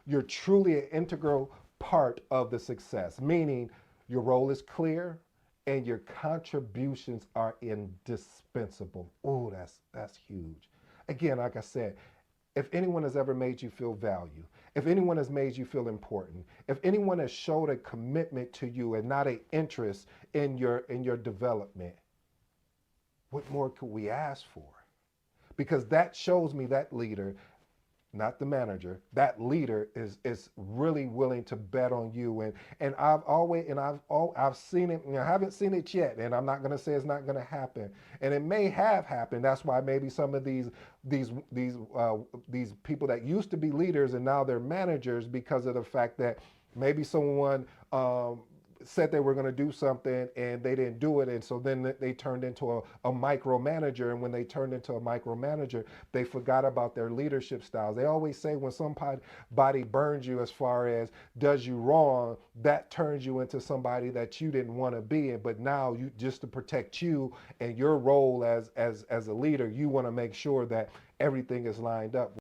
you're truly an integral part of the success, meaning your role is clear and your contributions are indispensable. Oh, that's huge. Again, like I said, if anyone has ever made you feel valued, if anyone has made you feel important, if anyone has showed a commitment to you and not an interest in your development, what more could we ask for? Because that shows me that leader, not the manager, that leader is really willing to bet on you. And I've seen it, and I haven't seen it yet, and I'm not going to say it's not going to happen, and it may have happened. That's why maybe some of these people that used to be leaders and now they're managers, because of the fact that maybe someone said they were going to do something and they didn't do it, and so then they turned into a micromanager, and when they turned into a micromanager, they forgot about their leadership styles. They always say when somebody burns you, as far as does you wrong, that turns you into somebody that you didn't want to be in, but now you, just to protect you and your role as a leader, you want to make sure that everything is lined up.